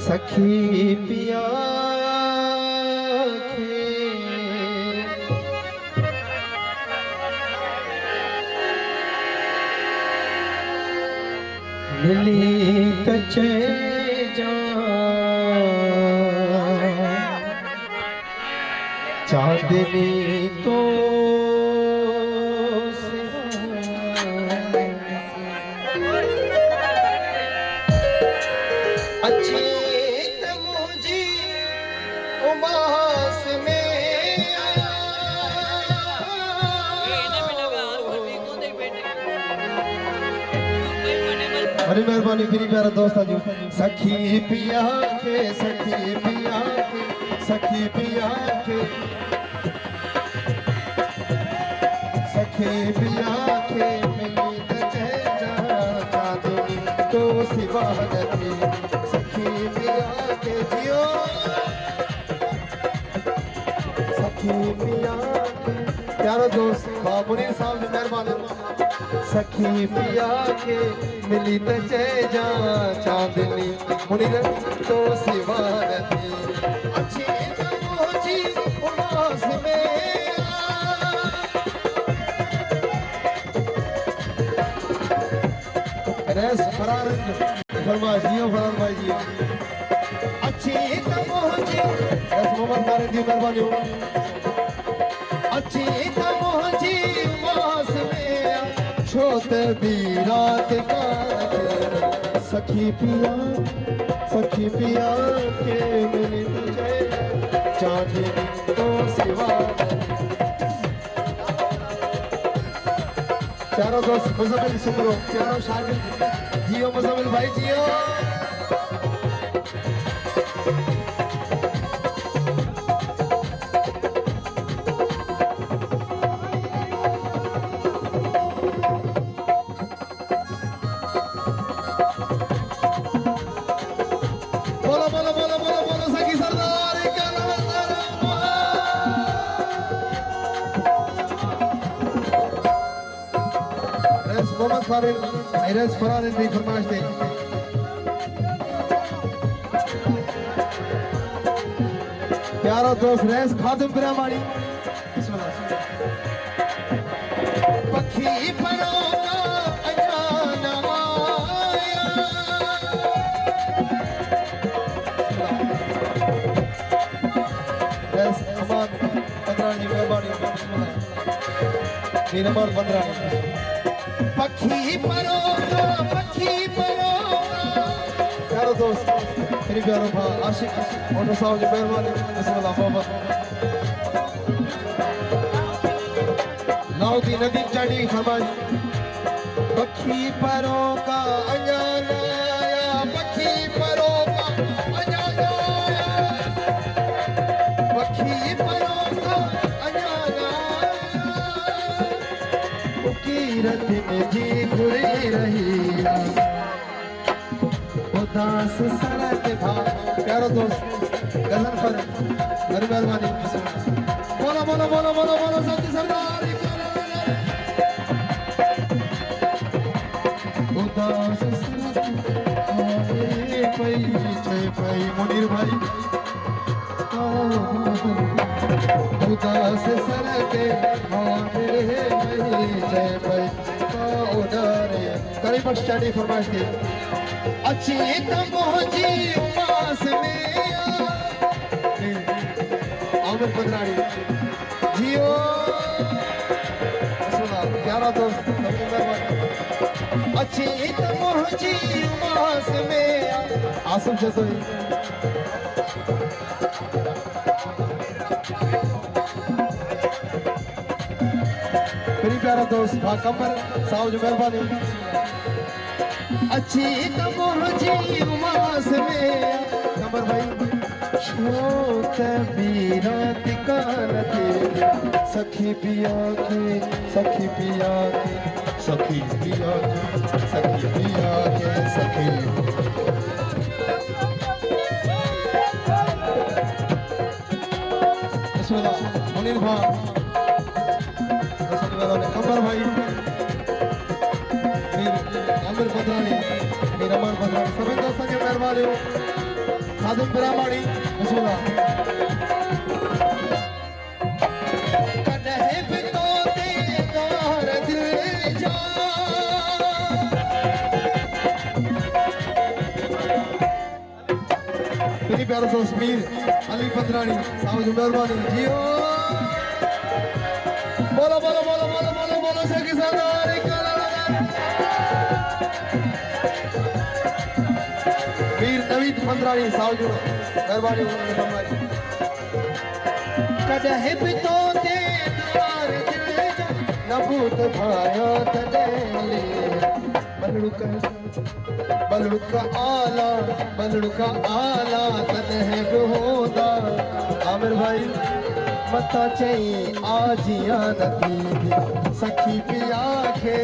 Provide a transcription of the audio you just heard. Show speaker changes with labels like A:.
A: सखी पिया के मिली कचे जा चांदनी तो अच्छी मुझी उमास में बड़ी मेहरबानी मेरी प्यारा दोस्त जी। सखी पिया के सखी पिया के सखी पिया के सखी पिया के मिली तजे चांदनी तो सिवा नदी सखी पिया के जियो सखी पिया के प्यारा दोस्त मुनीर साहब ने मेहरबानी सखी पिया के मिली तजे चांदनी मुनीर तो सिवा नदी अच्छी मुझी उमास में रेस फरार फरमाइश जियो फरार भाई जियो अच्छी मुझी रेस मोहम्मद तारे दी मेहरबानी अच्छी मुझी उमास में छोट दी रात का सखी पिया के मिली तुझे चांदनी तो सिवा चारों दोस्त मुज़म्मिल सुमरो चारों शागिर्द जियो मुज़म्मिल भाई जियो मोहम्मद फारिल आयरस फरार दी फरमाइश दे प्यारा दोस्त रेस खादिम ब्रह्मानी पखी परों का अजाना आया रेस अमान पंद्रानी मेहरबानी नीरमान पंद्रानी पखी परो प्यारो दोस्त मेरी प्यारो भाई आशिक ऑटो साहब जी मेहरबानी बिस्मिल्लाह मोहब्बत लाउदी नदीम चाटी फरमाइश पखी परो का अजाना आया पखी परो का अजाना आया पखी परो का अजाना कीरत में जी घुरी रही उदास सड़क भाग प्यारो दोस्त गजल पर बड़ी मेहरबानी बोलो बोलो बोलो बोलो बोलो सच्ची सरदार उदास सड़क पई मुनीर भाई उदास सड़क करी बख्श चाटी फरमाइश दी अच्छी मुझी उमास में आमिर पदरानी जियो प्यारा दोस्त अच्छी मुझी उमास में आसिम जसोई मेरी प्यारा दोस्त भाकमर साहब जी मेहरबानी अच्छी मुझी उमास में कमर भाई छोट बीरात कान थे सखी पिया के सखी पिया के सखी पिया के सखी पिया के सखी बिस्मिल्लाह मुनीर भाई कमर भाई आमिर बदरानी रमान बदरानी सभी दोस्तों की मेहरबानी खादिम ब्राह्मणी बिस्मिल्लाह
B: कदह बितो देदार दिल जा
A: मेरी प्यारो दोस्त मीर अली पंद्रानी साहब जो मेहरबानी जियो बोलो बोलो बोलो बोलो बोलो बोलो से किसान मीर नवीद पंद्रानी साहब जो मेहरबानी
B: कदह बितो देदार दिल जा
A: नबूत भाया तले बलड़ुका आला तने बेहोदा आमिर भाई मता चई आजिया नदी सखी पिया खे